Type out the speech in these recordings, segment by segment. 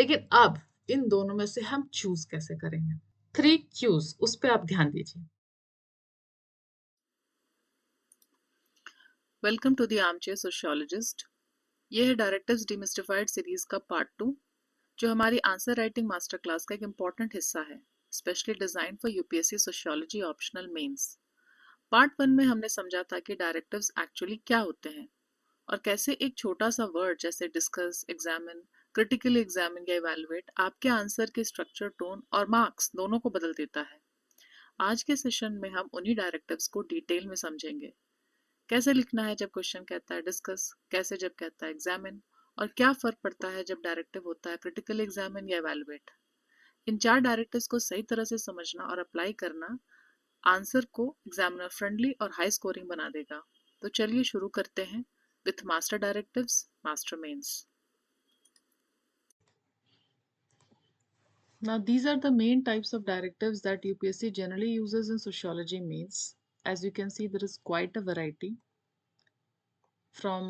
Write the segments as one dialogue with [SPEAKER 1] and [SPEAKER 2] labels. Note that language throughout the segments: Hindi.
[SPEAKER 1] लेकिन अब इन दोनों में से हम चूज कैसे करेंगे? 3 क्यूज, उस पे आप ध्यान दीजिए।
[SPEAKER 2] Welcome to the armchair sociologist. ये है डायरेक्टिव्स डिमिस्टिफाइड सीरीज का पार्ट 2, जो हमारी आंसर राइटिंग मास्टर क्लास का एक इम्पॉर्टेंट हिस्सा है, specially design for UPSC sociology optional mains. Part 1 में हमने समझा था कि डायरेक्टिव्स एक्चुअली क्या होते हैं और कैसे एक छोटा सा वर्ड जैसे डिस्कस, एग्जामिन, क्रिटिकली एग्जामिन या इवैल्यूएट आपके आंसर के स्ट्रक्चर, टोन और मार्क्स दोनों को बदल देता है। आज के सेशन में हम उन्हीं डायरेक्टिव्स को डिटेल में समझेंगे। कैसे लिखना है जब क्वेश्चन कहता है डिस्कस, कैसे जब कहता है एग्जामिन, और क्या फर्क पड़ता है जब डायरेक्टिव होता है क्रिटिकल एग्जामिन या इवैल्यूएट। इन 4 डायरेक्टिव्स को सही तरह से समझना और अप्लाई करना आंसर को एग्जामिनर फ्रेंडली और हाई स्कोरिंग बना देगा। तो चलिए शुरू करते हैं with master directives, master mains.
[SPEAKER 1] Now, these are the main types of directives that UPSC generally uses in sociology mains. As you can see, there is quite a variety from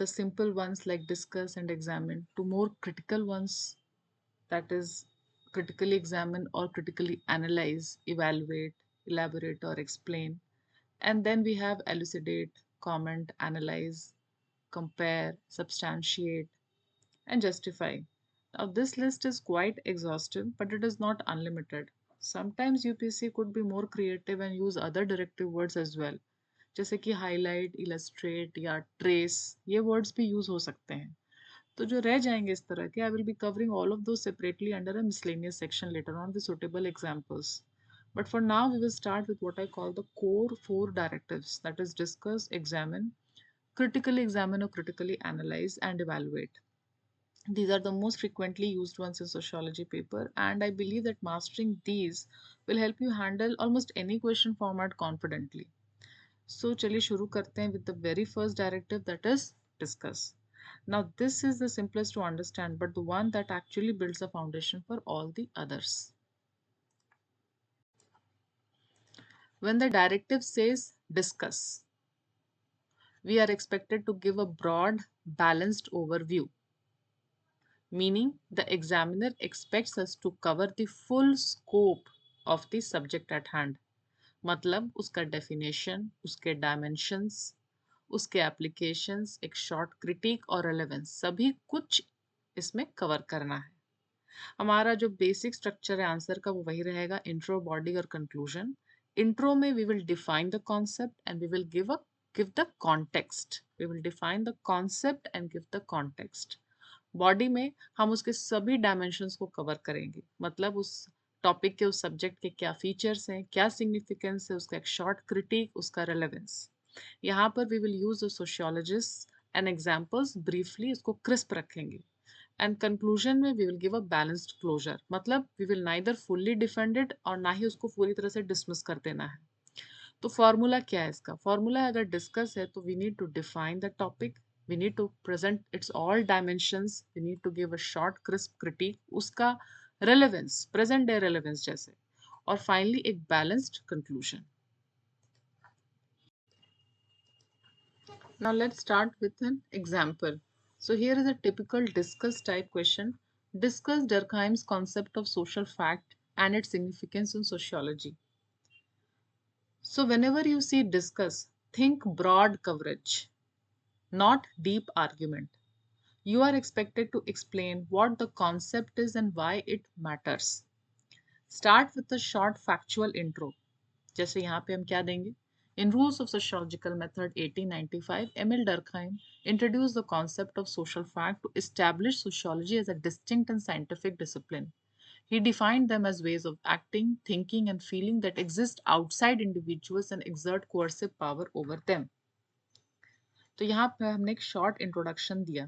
[SPEAKER 1] the simple ones like discuss and examine to more critical ones, that is, critically examine or critically analyze, evaluate, elaborate, or explain. And then we have elucidate, comment, analyze, compare, substantiate, and justify. Now, this list is quite exhaustive, but it is not unlimited. Sometimes UPSC could be more creative and use other directive words as well, जैसे कि highlight, illustrate या trace, ये words भी use हो सकते हैं. तो जो रह जाएंगे इस तरह के, I will be covering all of those separately under a miscellaneous section later on with suitable examples. But for now, we will start with what I call the core 4 directives, that is discuss, examine, critically examine or critically analyze, and evaluate. These are the most frequently used ones in sociology paper, and I believe that mastering these will help you handle almost any question format confidently. So चलिए शुरू करते हैं with the very first directive, that is discuss. Now this is the simplest to understand but the one that actually builds a foundation for all the others. When the directive says discuss, we are expected to give a broad, balanced overview, meaning the examiner expects us to cover the full scope of the subject at hand. मतलब उसका definition, उसके dimensions, उसके एप्लीकेशंस, एक शॉर्ट क्रिटिक और रेलेवेंस, सभी कुछ इसमें कवर करना है. हमारा जो बेसिक स्ट्रक्चर है आंसर का वो वही रहेगा, इंट्रो, बॉडी और कंक्लूजन. इंट्रो में we will define the concept and we will give the context. We will define the concept and give the context. Body में हम उसके सभी डायमेंशंस को कवर करेंगे, मतलब उस टॉपिक के, उस सब्जेक्ट के क्या फीचर्स हैं, क्या सिग्निफिकेंस है, उसका एक शॉर्ट क्रिटिक, उसका रेलेवेंस. यहाँ पर we will use the sociologist and examples, briefly इसको क्रिस्प रखेंगे. एंड कंक्लूजन में we will give a balanced closure, मतलब we will neither fully defend it और ना ही उसको पूरी तरह से डिसमिस कर देना है. तो फॉर्मूला क्या है इसका? फॉर्मूला अगर डिस्कस है तो we need to define the topic, we need to present its all dimensions, we need to give a short crisp critique, उसका relevance, present day relevance जैसे, और finally एक balanced conclusion. Now let's start with an example. So here is a typical discuss type question. Discuss Durkheim's concept of social fact and its significance in sociology. So whenever you see discuss, think broad coverage, not deep argument. You are expected to explain what the concept is and why it matters. Start with a short factual intro. जैसे यहाँ पे हम क्या देंगे? In Rules of Sociological Method 1895, Emil Durkheim introduced the concept of social fact to establish sociology as a distinct and scientific discipline. He defined them as ways of acting, thinking, and feeling that exist outside individuals and exert coercive power over them. तो यहाँ पे हमने एक short introduction दिया.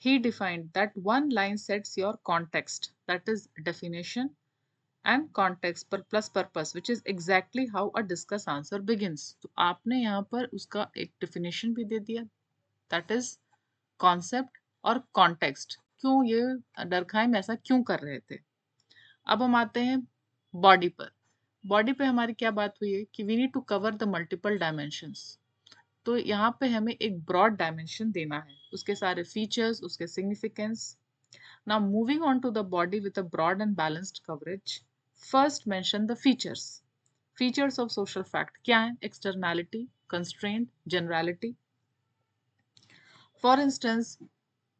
[SPEAKER 1] He defined that one line sets your context, that is definition and context पर plus purpose, which is exactly how a discuss answer begins. तो आपने यहाँ पर उसका एक definition भी दे दिया, that is concept और context. क्यों ये डरखाइम ऐसा क्यों कर रहे थे? अब हम आते हैं बॉडी पर. बॉडी पे हमारी क्या बात हुई है कि we need to cover the multiple dimensions. तो यहाँ पे हमें एक ब्रॉड डायमेंशन देना है, उसके सारे फीचर्स, उसके significance. Now moving on to the body with a broad and balanced coverage. First mention the features. Features of social fact क्या है? Externality, constraint, generality. For instance,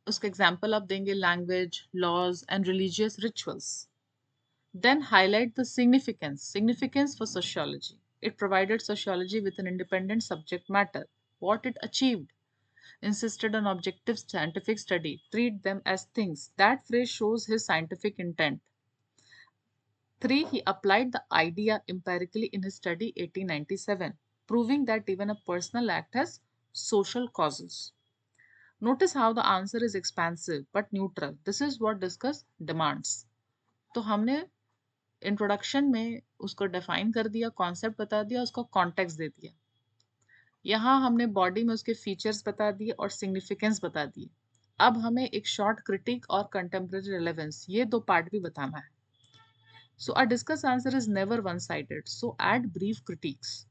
[SPEAKER 1] उसका example आप देंगे language, laws and religious rituals. Then highlight the significance. Significance for sociology. It provided sociology with an independent subject matter. What it achieved. Insisted on objective scientific study. Treat them as things. That phrase shows his scientific intent. 3. He applied the idea empirically in his study 1897, proving that even a personal act has social causes. Notice how the answer is expansive but neutral. This is what discuss demands. तो हमने इंट्रोडक्शन में उसको डिफाइन कर दिया, कॉन्सेप्ट बता दिया, उसको कॉन्टेक्स्ट दे दिया. यहाँ हमने बॉडी में उसके फीचर्स बता दिए और सिग्निफिकेंस बता दिए. अब हमें एक शॉर्ट क्रिटिक और कंटेम्प्रेरी रिलेवेंस, ये दो पार्ट भी बताना है. So our discuss answer is never one-sided, so add brief critiques.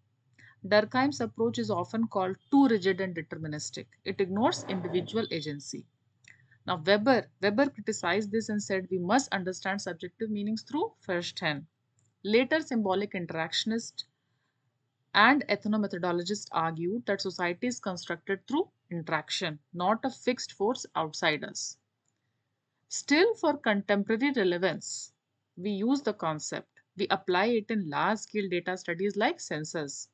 [SPEAKER 1] Durkheim's approach is often called too rigid and deterministic. It ignores individual agency. Now Weber criticized this and said we must understand subjective meanings through first hand. Later symbolic interactionists and ethnomethodologists argued that society is constructed through interaction, not a fixed force outside us. Still, for contemporary relevance, we use the concept. We apply it in large-scale data studies like census,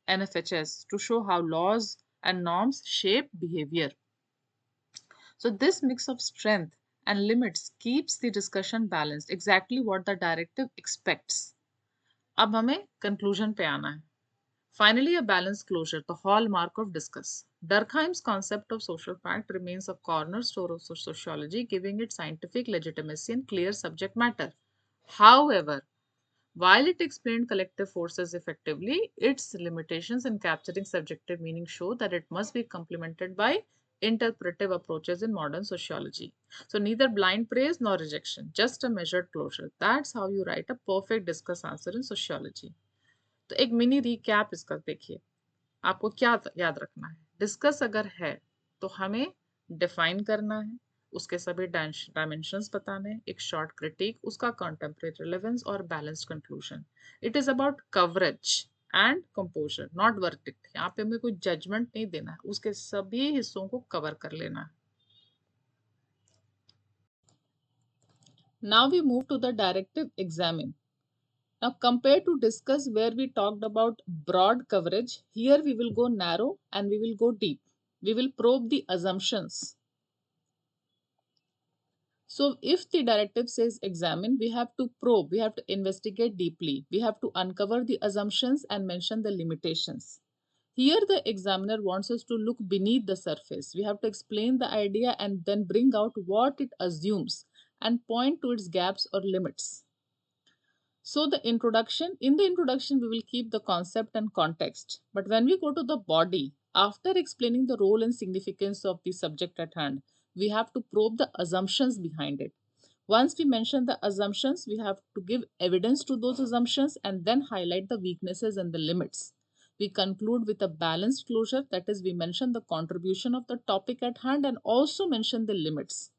[SPEAKER 1] NFHS, to show how laws and norms shape behavior. So this mix of strength and limits keeps the discussion balanced, exactly what the directive expects. अब हमें conclusion पे आना है. Finally, a balanced closure, the hallmark of discuss. Durkheim's concept of social fact remains a cornerstone of sociology, giving it scientific legitimacy and clear subject matter. However, while it explained collective forces effectively, its limitations in capturing subjective meaning show that it must be complemented by interpretive approaches in modern sociology. So neither blind praise nor rejection, just a measured closure. That's how you write a perfect discuss answer in sociology. तो एक मिनी रिकैप इसका देखिए, आपको क्या याद रखना है. डिस्कस अगर है तो हमें डिफाइन करना है, उसके सभी डायमेंशंस बताने हैं, एक शॉर्ट क्रिटिक, उसका कंटेम्परेरी रिलेवेंस और balanced conclusion. It is about coverage and composer, not verdict. यहाँ पे हमें कोई जजमेंट नहीं देना है, उसके सभी हिस्सों को कवर कर लेना है. Now we move to the directive examine. Now compared to discuss where we talked about broad coverage, here we will go narrow and we will go deep. We will probe the assumptions. So if the directive says examine, we have to probe, we have to investigate deeply. We have to uncover the assumptions and mention the limitations. Here the examiner wants us to look beneath the surface. We have to explain the idea and then bring out what it assumes and point to its gaps or limits. So in the introduction, we will keep the concept and context. But when we go to the body, after explaining the role and significance of the subject at hand, we have to probe the assumptions behind it. Once we mention the assumptions, we have to give evidence to those assumptions and then highlight the weaknesses and the limits. We conclude with a balanced closure, that is, we mention the contribution of the topic at hand and also mention the limits.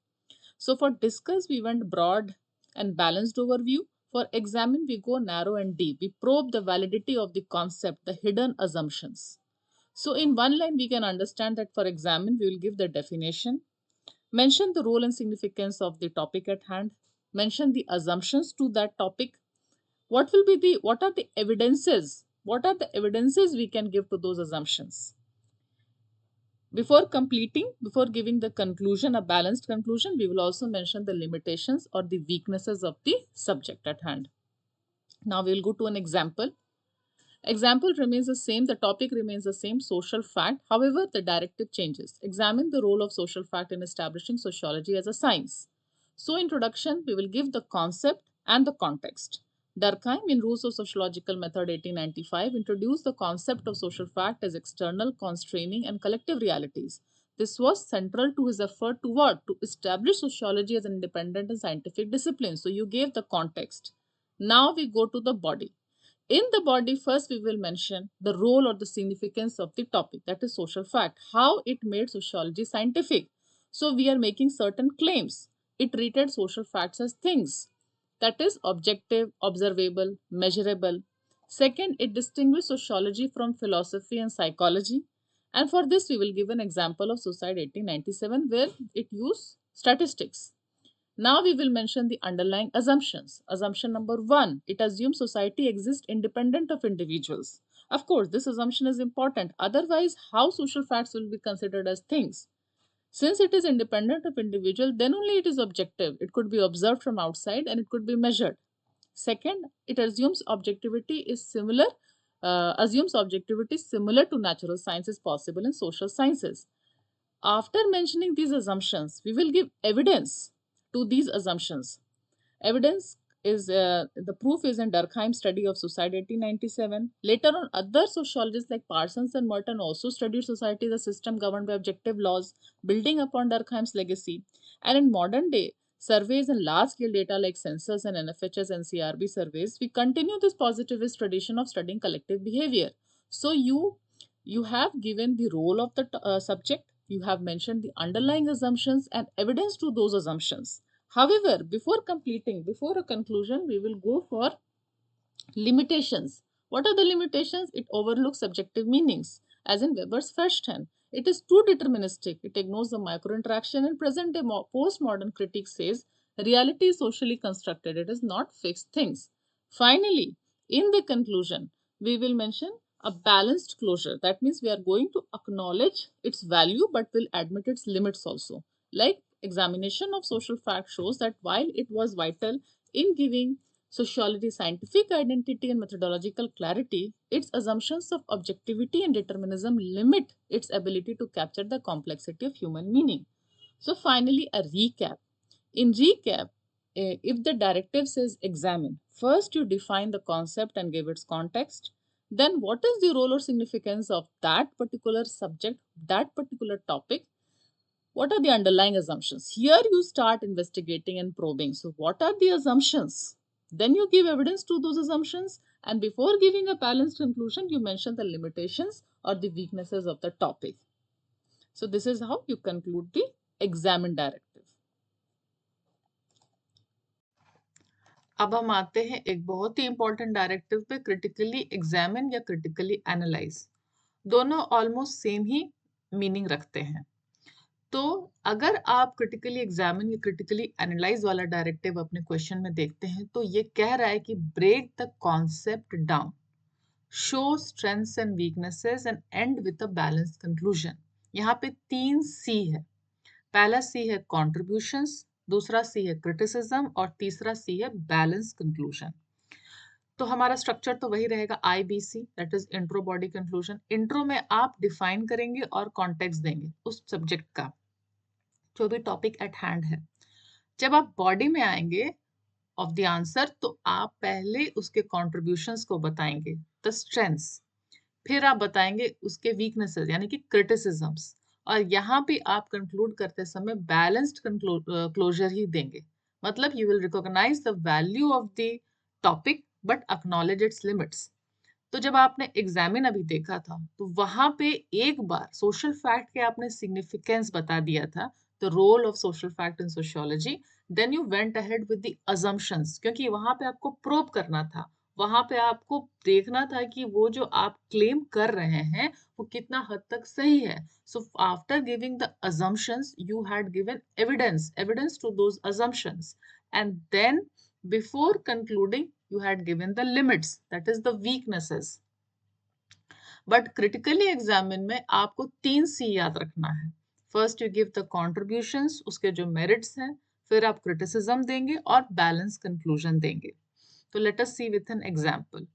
[SPEAKER 1] So for discuss, we went broad and balanced overview. For examine, we go narrow and deep. We probe the validity of the concept, the hidden assumptions. So in one line, we can understand that for examine, we will give the definition, mention the role and significance of the topic at hand, mention the assumptions to that topic. What are the evidences? What are the evidences we can give to those assumptions? Before giving the conclusion, a balanced conclusion, we will also mention the limitations or the weaknesses of the subject at hand. Now we will go to an example. Example remains the same, the topic remains the same, social fact. However, the directive changes. Examine the role of social fact in establishing sociology as a science. So introduction, we will give the concept and the context. Durkheim, in Rules of Sociological Method 1895, introduced the concept of social fact as external, constraining, and collective realities. This was central to his effort to what? To establish sociology as an independent and scientific discipline. So you gave the context. Now we go to the body. In the body, first we will mention the role or the significance of the topic, that is social fact, how it made sociology scientific. So we are making certain claims. It treated social facts as things, that is objective, observable, measurable. Second, it distinguished sociology from philosophy and psychology. And for this, we will give an example of Suicide 1897, where it used statistics. Now we will mention the underlying assumptions. Assumption number one, it assumes society exists independent of individuals. Of course, this assumption is important. Otherwise, how social facts will be considered as things? Since it is independent of individual, then only it is objective. It could be observed from outside and it could be measured. Second, it assumes objectivity similar to natural sciences possible in social sciences. After mentioning these assumptions, we will give evidence to these assumptions. Evidence is the proof is in Durkheim's study of Suicide 1897. Later on, other sociologists like Parsons and Merton also studied society as a system governed by objective laws, building upon Durkheim's legacy. And in modern day surveys and large scale data like census and NFHS and CRB surveys, we continue this positivist tradition of studying collective behavior. So you have given the role of the subject, you have mentioned the underlying assumptions and evidence to those assumptions. However, before a conclusion, we will go for limitations. What are the limitations? It overlooks subjective meanings, as in Weber's Verstehen. It is too deterministic. It ignores the micro interaction, and present day postmodern critique says reality is socially constructed. It is not fixed things. Finally, in the conclusion, we will mention a balanced closure. That means we are going to acknowledge its value but will admit its limits also. Like examination of social fact shows that while it was vital in giving sociology scientific identity and methodological clarity, its assumptions of objectivity and determinism limit its ability to capture the complexity of human meaning. So, finally, a recap. In recap, if the directive says examine, first you define the concept and give its context. Then, what is the role or significance of that particular subject, that particular topic? What are the underlying assumptions? Here you start investigating and probing. So, what are the assumptions? Then you give evidence to those assumptions. And before giving a balanced conclusion, you mention the limitations or the weaknesses of the topic. So, this is how you conclude the examine directive. अब हम आते हैं एक बहुत ही इंपॉर्टेंट डायरेक्टिव पे, क्रिटिकली एग्जामिन या क्रिटिकली एनालाइज. दोनों ऑलमोस्ट सेम ही मीनिंग रखते हैं. तो अगर आप क्रिटिकली एग्जामिन या क्रिटिकली एनालाइज वाला डायरेक्टिव अपने क्वेश्चन में देखते हैं तो ये कह रहा है कि break the concept down, show strengths and weaknesses and end with a balanced conclusion. यहाँ पे 3 सी है. पहला सी है कॉन्ट्रीब्यूशंस, दूसरा सी है क्रिटिसिज्म और तीसरा सी है बैलेंस कंक्लूजन. तो हमारा स्ट्रक्चर तो वही रहेगा IBC, that is intro body conclusion. Intro में आप डिफाइन करेंगे और कॉन्टेक्स्ट देंगे उस सब्जेक्ट का, जो भी टॉपिक एट हैंड है. जब आप बॉडी में आएंगे ऑफ द आंसर तो आप पहले उसके कॉन्ट्रीब्यूशंस को बताएंगे, द स्ट्रेंथ्स. फिर आप बताएंगे उसके वीकनेसेस यानी कि क्रिटिसिजम्स. और यहाँ पे आप कंक्लूड करते समय बैलेंस्ड क्लोजर ही देंगे. मतलब you will recognise the value of the topic but acknowledge its limits. तो जब आपने एग्जामिन अभी देखा था तो वहां पे एक बार सोशल फैक्ट के आपने सिग्निफिकेंस बता दिया था, the role of social fact in sociology. Then you went ahead with the assumptions, क्योंकि वहां पे आपको प्रोब करना था. वहां पे आपको देखना था कि वो जो आप क्लेम कर रहे हैं वो कितना हद तक सही है. So after giving the assumptions you had given evidence to those assumptions, and then before concluding you had given the limits, that is the weaknesses. But critically examine में आपको 3 C याद रखना है. First you give the contributions, उसके जो मेरिट्स हैं, फिर आप क्रिटिसिज्म देंगे और बैलेंस कंक्लूजन देंगे. तो let us see with an example.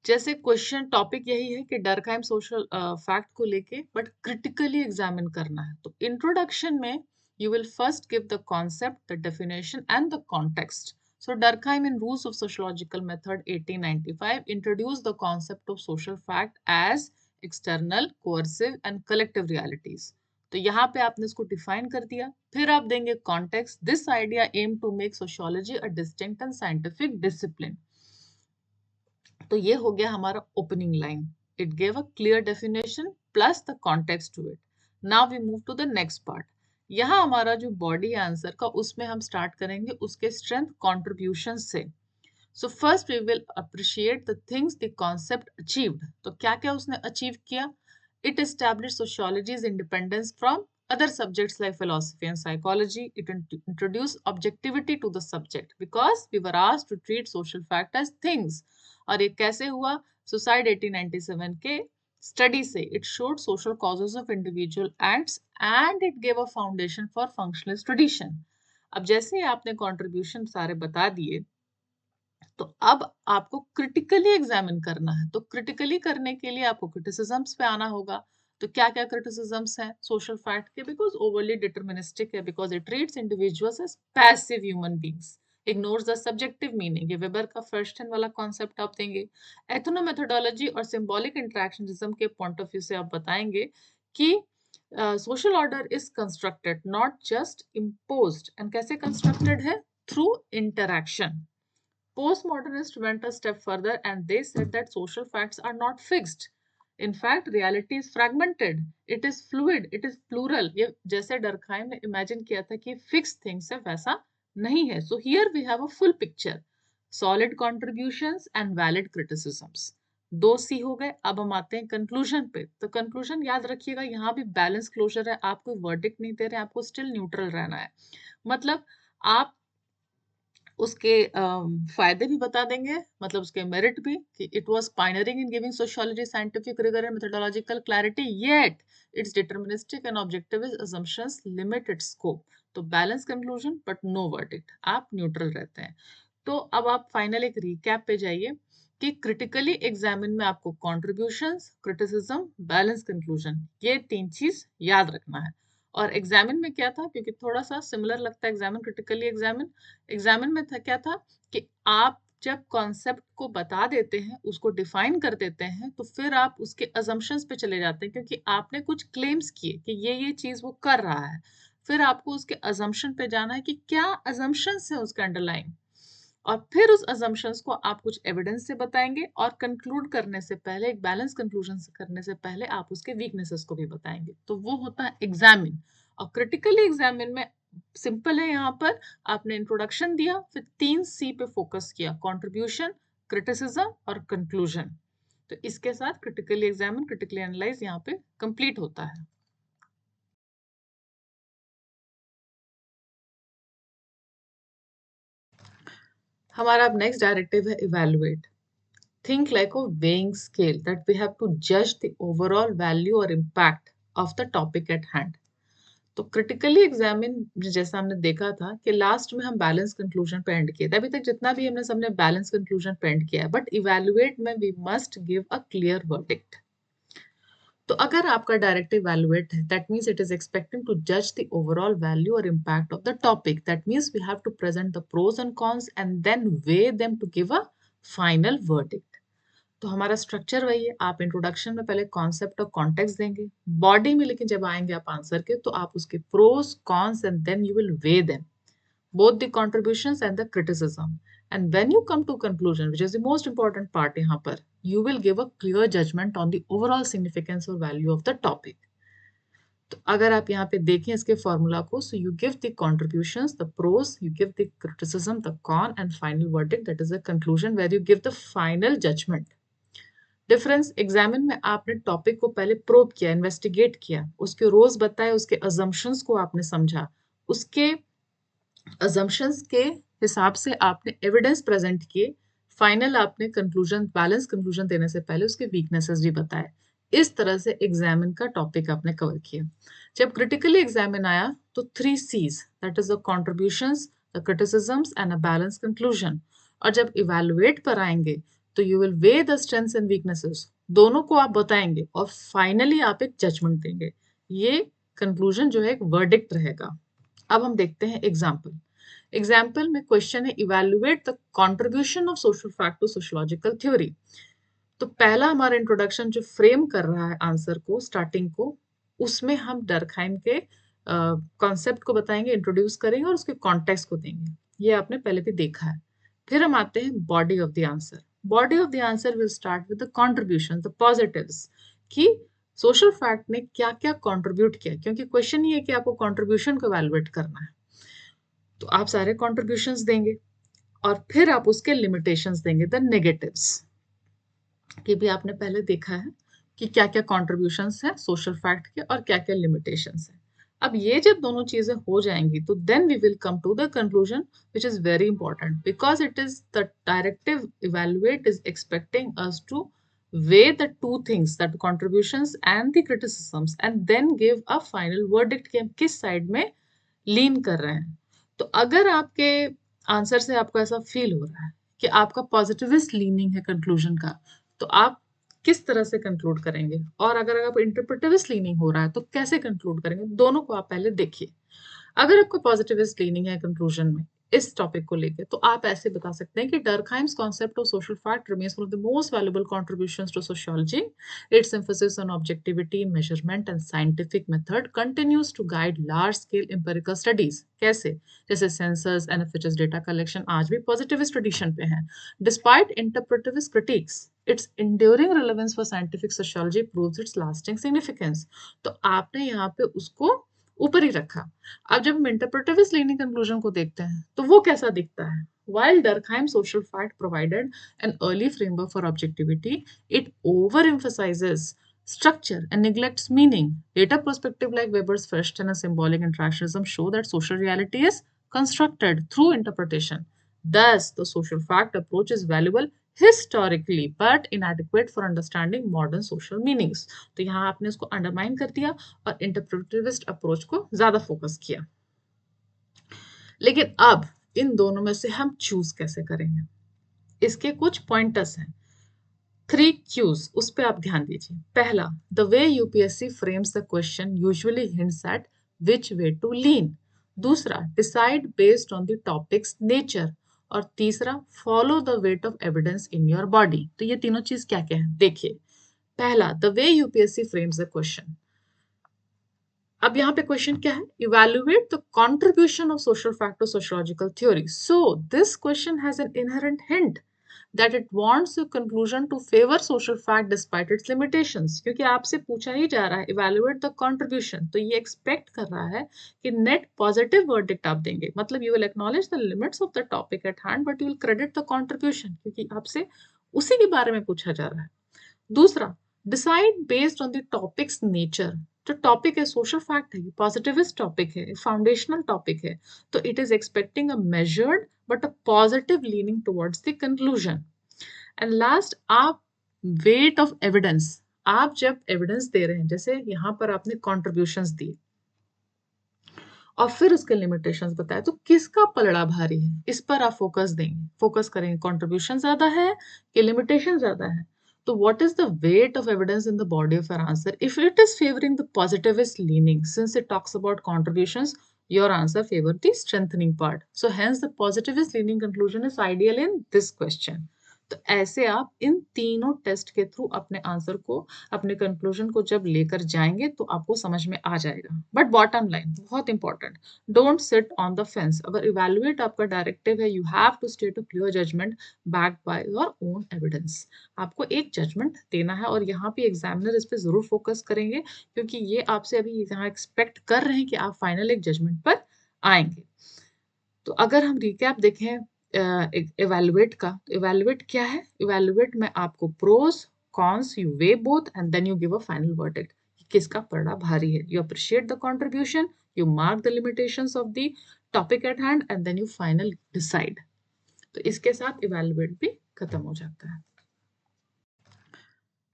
[SPEAKER 1] जैसे क्वेश्चन टॉपिक यही है कि डर्कहाइम सोशल फैक्ट को लेके बट क्रिटिकली एग्जामिन करना है. तो इंट्रोडक्शन में you will first give the concept, the definition and the context. So Durkheim in Rules of Sociological Method 1895 introduced the concept of social fact as external, coercive and collective realities. तो यहाँ पे आपने इसको डिफाइन कर दिया. फिर आप देंगे context. This idea aimed to make sociology a distinct and scientific discipline. तो ये हो गया हमारा opening line. It gave a clear definition plus the context to it. Now we move to the next part. यहाँ हमारा जो बॉडी है आंसर का, उसमें हम स्टार्ट करेंगे उसके स्ट्रेंथ कॉन्ट्रीब्यूशन से. So first we will appreciate the things the concept achieved. तो क्या क्या उसने अचीव किया? It establish sociology's independence from other subjects like philosophy and psychology. It introduced objectivity to the subject because we were asked to treat social fact as things. और ये कैसे हुआ? सुसाइड 1897 के स्टडी से. It showed social causes of individual acts and it gave a foundation for functionalist tradition. अब जैसे ही आपने कंट्रीब्यूशन सारे बता दिए, तो अब आपको क्रिटिकली एग्जामिन करना है. तो क्रिटिकली करने के लिए आपको क्रिटिसिजम्स पे आना होगा. तो क्या क्या क्रिटिसिजम्स हैं सोशल फैक्ट के? बिकॉज ओवरली डिटर्मिनिस्टिक है, because it treats individuals as passive human beings, ignores the subjective meaning. ये वेबर का फर्स्ट वाला कॉन्सेप्ट आप देंगे. एथनोमेथोडोलॉजी और सिंबॉलिक इंटरेक्शनिज्म के पॉइंट ऑफ व्यू से आप बताएंगे कि social order is constructed not just imposed. And कैसे कंस्ट्रक्टेड है? Through interaction. Postmodernists went a step further and they said that social facts are not fixed. In fact, reality is fragmented. It is fluid. It is plural. ये जैसे डरखाइम ने इमेजिन किया था कि फिक्स थिंग्स है, वैसा नहीं है. So here we have a full picture. Solid contributions and valid criticisms. 2C हो गए. अब हम आते हैं कंक्लूजन पे. तो कंक्लूजन याद रखिएगा, यहाँ भी बैलेंस क्लोजर है. आप कोई वर्डिक्ट नहीं दे रहे हैं, आपको स्टिल न्यूट्रल रहना है. मतलब आप उसके फायदे भी बता देंगे, मतलब उसके मेरिट भी, कि it was pioneering in giving sociology scientific rigour and methodological clarity, yet its deterministic and objectivist assumptions limit its scope. तो balance conclusion but no verdict, आप न्यूट्रल रहते हैं. तो अब आप फाइनल एक रिकैप पे जाइए कि क्रिटिकली एग्जामिन में आपको कॉन्ट्रीब्यूशंस, क्रिटिसिज्म, बैलेंस कंक्लूजन, ये 3 चीज याद रखना है. और एग्जामिन में क्या था, क्योंकि थोड़ा सा सिमिलर लगता है एग्जामिन क्रिटिकली एग्जामिन में था क्या था कि आप जब कॉन्सेप्ट को बता देते हैं, उसको डिफाइन कर देते हैं, तो फिर आप उसके अजम्पशंस पे चले जाते हैं, क्योंकि आपने कुछ क्लेम्स किए कि ये चीज वो कर रहा है. फिर आपको उसके अजम्पशन पे जाना है कि क्या अजम्पशंस है उसके अंडरलाइन, और फिर उस अजम्पशंस को आप कुछ एविडेंस से बताएंगे, और कंक्लूड करने से पहले, एक बैलेंस कंक्लूजन करने से पहले आप उसके वीकनेसेस को भी बताएंगे. तो वो होता है एग्जामिन. और क्रिटिकली एग्जामिन में सिंपल है, यहाँ पर आपने इंट्रोडक्शन दिया, फिर 3C पे फोकस किया, कंट्रीब्यूशन, क्रिटिसिज्म और कंक्लूजन. तो इसके साथ क्रिटिकली एग्जामिन, क्रिटिकली एनालाइज यहाँ पे कंप्लीट होता है. हमारा अब नेक्स्ट डायरेक्टिव है evaluate. Think like a weighing scale that we have to judge the overall value or impact of the topic at hand. तो क्रिटिकली एग्जामिन जैसा हमने देखा था कि लास्ट में हम बैलेंस कंक्लूजन पे एंड किए थे. अभी तक जितना भी हमने सबने बैलेंस कंक्लूजन पे एंड किया है, बट इवैल्यूएट में we must give a clear verdict. तो अगर आपका डायरेक्ट इवैल्यूएट है, that means it is expecting to जज द ओवरऑल वैल्यू और impact of the topic. That means we have to present the pros and cons and then weigh them to give a final verdict. तो हमारा स्ट्रक्चर वही है. आप इंट्रोडक्शन में पहले कॉन्सेप्ट और कॉन्टेक्स्ट देंगे, बॉडी में लेकिन जब आएंगे आप आंसर के, तो आप उसके pros cons and then you will weigh them, both the contributions and the criticism. And when you come to conclusion, which is the most important part यहाँ पर, you will give a clear judgment on the overall significance or value of the topic. तो अगर आप यहाँ पे देखें इसके फॉर्मूला को, so you give the contributions, the pros, you give the criticism, the con, and final verdict, that is the conclusion where you give the final judgment. Difference, examine में आपने टॉपिक को पहले प्रोब किया, इन्वेस्टिगेट किया, उसके रोज बताए, उसके अजम्पशंस को आपने समझा, उसके अजम्पशंस के हिसाब से आपने एविडेंस प्रेजेंट किए, फाइनल आपने कंक्लूजन, बैलेंस कंक्लूजन देने से पहले उसके वीकनेसेस भी बताए. इस तरह से एग्जामिन का टॉपिक आपने कवर किया. जब क्रिटिकली एग्जामिन आया तो 3 C's, that is the contributions, the criticisms and a balance conclusion. और जब इवैल्यूएट पर आएंगे तो you will way the strengths and weaknesses, दोनों को आप बताएंगे और फाइनली आप एक जजमेंट देंगे. ये कंक्लूजन जो है एक वर्डिक्ट रहेगा. अब हम देखते हैं एग्जाम्पल. एग्जाम्पल में क्वेश्चन है evaluate the contribution of social fact to sociological theory. तो पहला हमारा इंट्रोडक्शन जो फ्रेम कर रहा है आंसर को, स्टार्टिंग को, उसमें हम डर्कहाइम के कॉन्सेप्ट को बताएंगे, इंट्रोड्यूस करेंगे और उसके कॉन्टेक्स्ट को देंगे. ये आपने पहले भी देखा है. फिर हम आते हैं body of the answer. Body of the answer will start with the contribution, the positives, कि सोशल फैक्ट ने क्या क्या कंट्रीब्यूट किया, क्योंकि क्वेश्चन ये है कि आपको कंट्रीब्यूशन को इवैल्यूएट करना है। तो आप सारे कंट्रीब्यूशंस देंगे और फिर आप उसके लिमिटेशंस देंगे, द नेगेटिव्स, कि भी आपने पहले देखा है कि क्या क्या कॉन्ट्रीब्यूशंस हैं सोशल फैक्ट के और क्या क्या लिमिटेशंस हैं। अब ये जब दोनों चीजें हो जाएंगी तो then we will come to the conclusion, which is very important because it is the directive evaluate is expecting us to weigh the two things, that contributions and the criticisms, and then give a final verdict कि हम किस साइड में लीन कर रहे हैं। तो अगर आपके आंसर से आपको ऐसा फील हो रहा है कि आपका पॉजिटिविस्ट लीनिंग है कंक्लूजन का, तो आप किस तरह से कंक्लूड करेंगे, और अगर आप इंटरप्रेटिविस्ट लीनिंग हो रहा है तो कैसे कंक्लूड करेंगे, दोनों को आप पहले देखिए। अगर आपको पॉजिटिविस्ट लीनिंग है कंक्लूजन में इस टॉपिक को लेके, तो आप ऐसे बता सकते हैं कि Durkheim's concept of social fact remains one of the most valuable contributions to sociology. Its emphasis on objectivity, measurement and scientific method continues to guide large scale empirical studies. कैसे? जैसे सेंसस, एनएफएचएस डेटा कलेक्शन आज भी पॉजिटिविस्ट ट्रेडिशन पे है। Despite interpretivist critics, its enduring relevance for scientific sociology proves its lasting significance। तो आपने यहाँ पे उसको ऊपर ही रखा। अब जब हम इंटरप्रेटिविस्ट लीनिंग कंक्लूजन को देखते हैं तो वो कैसा दिखता है? While Durkheim social fact provided an early framework for objectivity, it overemphasizes structure and neglects meaning. Later perspective like Weber's Fürsten and symbolic interactionism show that social reality is constructed through interpretation. Thus, the social fact approach is valuable historically but inadequate for understanding modern social meanings। तो यहाँ आपने इसको अंडरमाइन कर दिया और इंटरप्रेटिविस्ट अप्रोच को ज्यादा फोकस किया। लेकिन अब इन दोनों में से हम चूज कैसे करेंगे, इसके कुछ पॉइंटर्स हैं। 3 क्यूज, उस पे आप ध्यान दीजिए। पहला, the way UPSC frames the question usually hints at which way to lean. दूसरा, decide based on the topic's nature. और तीसरा, follow the weight of evidence in your body. तो ये तीनों चीज क्या क्या है देखिए। पहला, the way UPSC frames the question. अब यहाँ पे क्वेश्चन क्या है? Evaluate the contribution of social fact to sociological theory. So this question has an inherent hint that it wants a conclusion to favor social fact despite its limitations। क्योंकि आपसे पूछा ही जा रहा है evaluate the contribution, तो ये expect कर रहा है कि net positive verdict आप देंगे, मतलब you will acknowledge the limits of the topic at hand but you will credit the contribution, क्योंकि आपसे उसी के बारे में पूछा जा रहा है। दूसरा, decide based on the topic's nature. जो टॉपिक है सोशल फैक्ट है, पॉजिटिविस्ट टॉपिक है, फाउंडेशनल टॉपिक है, तो it is expecting a measured but a positive leaning towards the conclusion. And last, आप वेट ऑफ एविडेंस, आप जब एविडेंस दे रहे हैं, जैसे यहाँ पर आपने कॉन्ट्रीब्यूशंस दिए और फिर उसके लिमिटेशंस बताए, तो किसका पलड़ा भारी है, इस पर आप फोकस देंगे, फोकस करेंगे कंट्रीब्यूशन ज्यादा है कि लिमिटेशन ज्यादा है। तो what is the weight of evidence in the body of your answer? If it is favoring the positivist leaning, since it talks about contributions, your answer favor the strengthening part. So hence the positivist leaning conclusion is ideal in this question. तो ऐसे आप इन तीनों टेस्ट के थ्रू अपने आंसर को, अपने कंक्लूजन को जब लेकर जाएंगे तो आपको समझ में आ जाएगा। बट बॉटम लाइन बहुत important, don't sit on the fence. अगर इवैल्यूएट आपका डायरेक्टिव है, you have to state a clear judgement backed by your own evidence. आपको एक जजमेंट देना है और यहाँ पे एग्जामिनर इस पे जरूर फोकस करेंगे, क्योंकि ये आपसे अभी यहाँ एक्सपेक्ट कर रहे हैं कि आप फाइनल एक जजमेंट पर आएंगे। तो अगर हम रिकैप देखें इवैल्यूएट का, तो इवैल्यूएट क्या है? इवैल्यूएट में आपको pros cons you weigh both and then you give a final verdict, किसका पलड़ा भारी है। You appreciate the contribution, you mark the limitations of the topic at hand and then you final decide. तो इसके साथ इवैल्यूएट भी खत्म हो जाता है।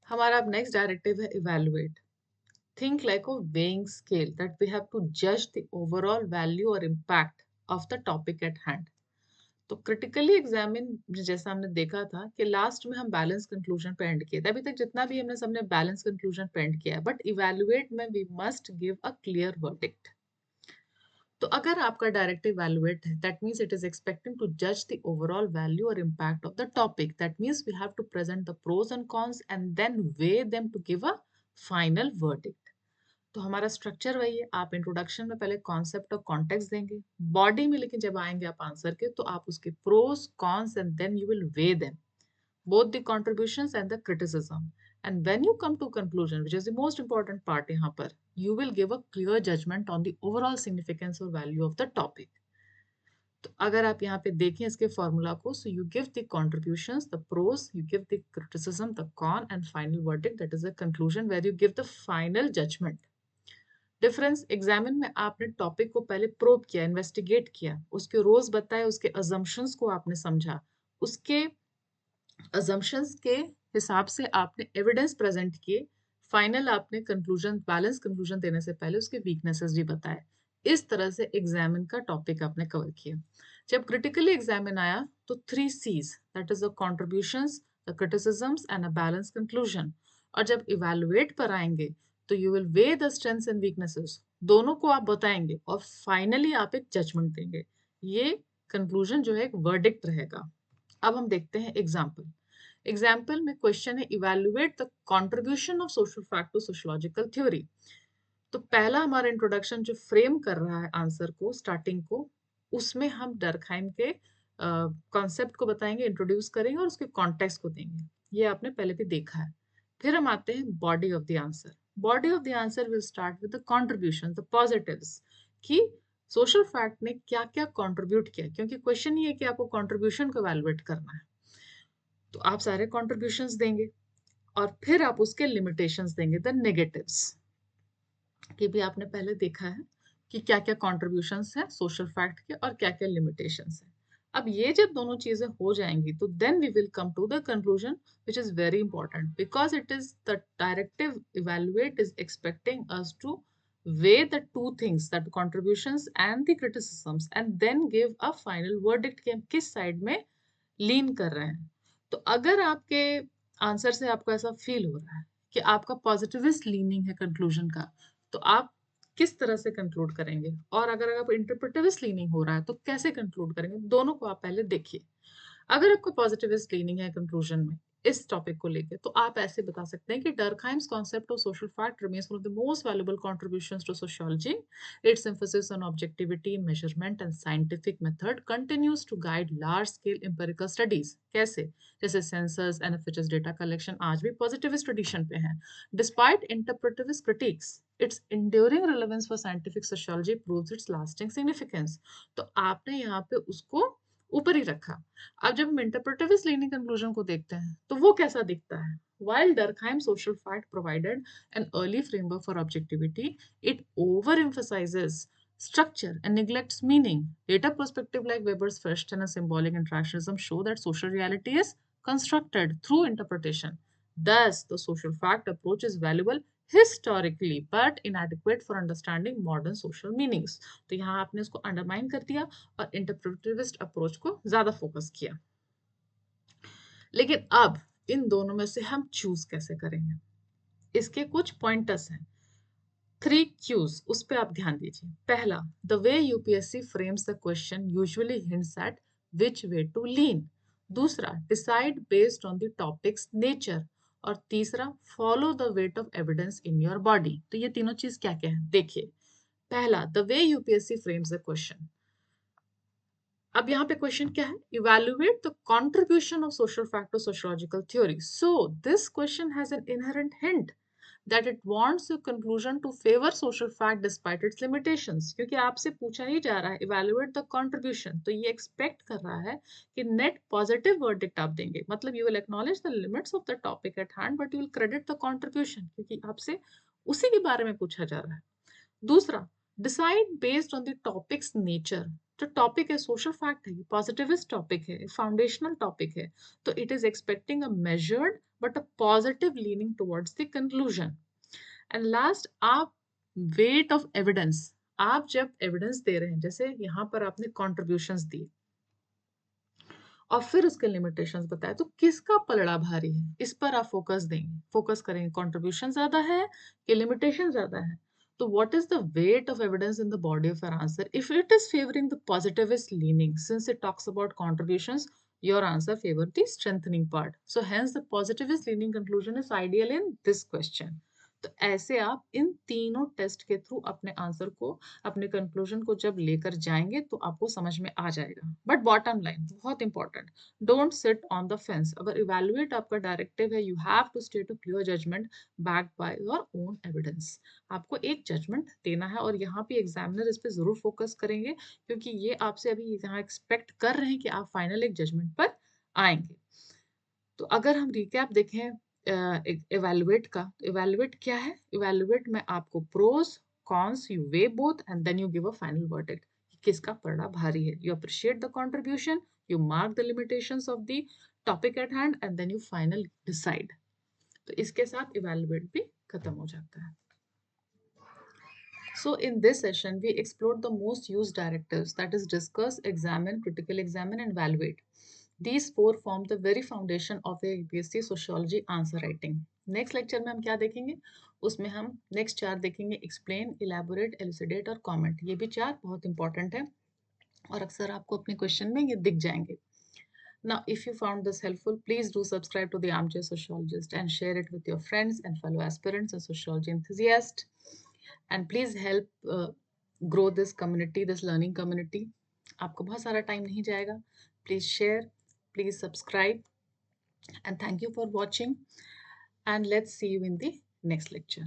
[SPEAKER 1] हमारा अब नेक्स्ट डायरेक्टिव है evaluate. Think like a weighing scale that we have to judge the overall value or impact of the topic at hand। तो क्रिटिकली एग्जामिन, जैसा हमने देखा था कि लास्ट में हम बैलेंस कंक्लूजन पे एंड किया था, अभी तक जितना भी हमने सबने बैलेंस कंक्लूजन पे एंड किया है, बट इवैल्यूएट में we must give a clear verdict. तो अगर आपका डायरेक्ट इवैल्यूएट है, that means it is expecting to जज द ओवरऑल वैल्यू और impact of the topic. That means we have to present the pros and cons and then weigh them to give a final verdict. तो हमारा स्ट्रक्चर वही है, आप इंट्रोडक्शन में पहले कॉन्सेप्ट और कॉन्टेक्स्ट देंगे, बॉडी में लेकिन जब आएंगे आप आंसर के, तो आप उसके pros cons and then you will weigh them. both the contributions and the criticism. And when you come to conclusion, which is the most important part यहाँ पर, you will give a clear judgment on the overall significance or value of the topic. तो अगर आप यहाँ पे देखें इसके फॉर्मूला को, so you give the contributions, the pros, you give the criticism, the con, and final verdict, that is a conclusion where you give the final judgment. Difference examine में आपने टॉपिक को पहले प्रोब किया, इन्वेस्टिगेट किया, उसके रोज बताए, उसके अजम्पशंस को आपने समझा, उसके अजम्पशंस के हिसाब से आपने एविडेंस प्रेजेंट किए, फाइनल आपने कंक्लूजन, बैलेंस कंक्लूजन देने से पहले उसके वीकनेसेस भी बताए. इस तरह से एग्जामिन का टॉपिक आपने कवर किया. जब क्रिटिकली एग्जामिन आया तो 3 C's, that is the contributions, the criticisms and a balance conclusion. और जब इवैल्यूएट पर आएंगे तो you will way the strengths and weaknesses, दोनों को आप बताएंगे और फाइनली आप एक जजमेंट देंगे. ये कंक्लूजन जो है एक वर्डिक्ट रहेगा. अब हम देखते हैं एग्जाम्पल. एग्जाम्पल में क्वेश्चन है evaluate the contribution of social fact to sociological theory. तो पहला हमारा इंट्रोडक्शन जो फ्रेम कर रहा है आंसर को, स्टार्टिंग को, उसमें हम डर्कहाइम के कॉन्सेप्ट को बताएंगे, इंट्रोड्यूस करेंगे और उसके कॉन्टेक्स्ट को देंगे. ये आपने पहले भी देखा है. फिर हम आते हैं body of the answer. Body of the answer will start with the contribution, the positives, कि सोशल फैक्ट ने क्या क्या कंट्रीब्यूट किया, क्योंकि क्वेश्चन ये है कि आपको कंट्रीब्यूशन को इवैल्यूएट करना है. तो आप सारे कंट्रीब्यूशंस देंगे और फिर आप उसके लिमिटेशंस देंगे, द नेगेटिव्स, कि भी आपने पहले देखा है कि क्या क्या कंट्रीब्यूशंस हैं सोशल फैक्ट के और क्या क्या लिमिटेशंस हैं. अब ये जब दोनों चीजें हो जाएंगी तो then we will come to the conclusion, which is very important because it is the directive evaluate is expecting us to weigh the two things, that contributions and the criticisms, and then give a final verdict कि हम किस साइड में लीन कर रहे हैं. तो अगर आपके आंसर से आपको ऐसा फील हो रहा है कि आपका पॉजिटिविस्ट लीनिंग है कंक्लूजन का, तो आप किस तरह से कंक्लूड करेंगे, और अगर आप इंटरप्रेटिविस्ट लीनिंग हो रहा है तो कैसे कंक्लूड करेंगे, दोनों को आप पहले देखिए. अगर आपको पॉजिटिविस्ट लीनिंग है कंक्लूजन में इस टॉपिक को लेके, तो आप ऐसे बता सकते हैं कि Durkheim's concept of social fact remains one of the most valuable contributions to sociology. Its emphasis on objectivity, measurement and scientific method continues to guide large scale empirical studies. कैसे? जैसे सेंसस, एनएफएचएस डेटा कलेक्शन आज भी पॉजिटिविस्ट ट्रेडिशन पे है. Despite interpretivist critics, its enduring relevance for scientific sociology proves its lasting significance. तो आपने यहाँ पे उसको ऊपर ही रखा. अब जब हम इंटरप्रेटिविस्ट लीनिंग कंक्लूजन को देखते हैं तो वो कैसा दिखता है. While Durkheim social fact provided an early framework for objectivity, it overemphasizes structure and neglects meaning. Later perspective like Weber's Fürsten and symbolic interactionism show that social reality is constructed through interpretation. Thus, the social fact approach is valuable historically but inadequate for understanding modern social meanings. तो यहाँ आपने इसको अंडरमाइन कर दिया और इंटरप्रेटिविस्ट अप्रोच को ज्यादा फोकस किया. लेकिन अब इन दोनों में से हम चूज कैसे करेंगे, इसके कुछ पॉइंटर्स हैं. 3 Qs, उस पे आप ध्यान दीजिए. पहला, the way UPSC frames the question usually hints at which way to lean. दूसरा, decide based on the topic's nature. और तीसरा, follow the weight of evidence in your body. तो ये तीनों चीज क्या क्या है देखिए. पहला, the way UPSC frames the question. अब यहाँ पे क्वेश्चन क्या है, evaluate the contribution of social fact to sociological theory. So this question has an inherent hint that it wants the conclusion to favor social fact despite its limitations. क्योंकि आपसे पूछा ही जा रहा है evaluate the contribution, तो ये expect कर रहा है कि net positive verdict आप देंगे. मतलब you will acknowledge the limits of the topic at hand but you will credit the contribution, क्योंकि आपसे उसी के बारे में पूछा जा रहा है. दूसरा, decide based on the topic's nature. जो टॉपिक है सोशल फैक्ट है, पॉजिटिविस्ट टॉपिक है, फाउंडेशनल टॉपिक है, तो it is expecting a measured but a positive leaning towards the conclusion. And last, आप वेट ऑफ एविडेंस. आप जब एविडेंस दे रहे हैं, जैसे यहाँ पर आपने कॉन्ट्रीब्यूशंस दिए और फिर उसके लिमिटेशंस बताए, तो किसका पलड़ा भारी है, इस पर आप फोकस देंगे, फोकस करेंगे. कंट्रीब्यूशन ज्यादा है कि लिमिटेशन ज्यादा है. So what is the weight of evidence in the body of your answer? If it is favoring the positivist leaning, since it talks about contributions, your answer favors the strengthening part. So hence the positivist leaning conclusion is ideal in this question. तो ऐसे आप इन तीनों टेस्ट के थ्रू अपने आंसर को, अपने कंक्लूजन को जब लेकर जाएंगे तो आपको समझ में आ जाएगा। बट बॉटम लाइन बहुत important, don't sit on the fence. अगर इवैल्यूएट आपका डायरेक्टिव है, you have to state a clear judgement backed by your own evidence. आपको एक जजमेंट देना है और यहाँ पे एग्जामिनर इस पे जरूर फोकस करेंगे, क्योंकि ये आपसे अभी यहाँ एक्सपेक्ट कर रहे हैं कि आप फाइनल एक जजमेंट पर आएंगे। तो अगर हम रिकैप देखें इवैल्यूएट का, इवैल्यूएट क्या है? इवैल्यूएट में आपको pros cons you weigh both and then you give a final verdict, किसका पलड़ा भारी है। You appreciate the contribution, you mark the limitations of the topic at hand and then you final decide. तो इसके साथ इवैल्यूएट भी खत्म हो जाता है। So in this session, we explored the most used directives, that is discuss, examine, critical examine and evaluate. These four form the very foundation of a UPSC sociology answer writing. Next lecture में हम क्या देखेंगे? उसमें हम next चार देखेंगे, explain, elaborate, elucidate और comment. ये भी चार बहुत important है और अक्सर आपको अपने question में ये दिख जाएंगे. Now, if you found this helpful, please do subscribe to the Armchair Sociologist and share it with your friends and fellow aspirants and sociology enthusiasts. And please help grow this community, this learning community. आपको बहुत सारा टाइम नहीं जाएगा. Please share, please subscribe, and thank you for watching. And let's see you in the next lecture.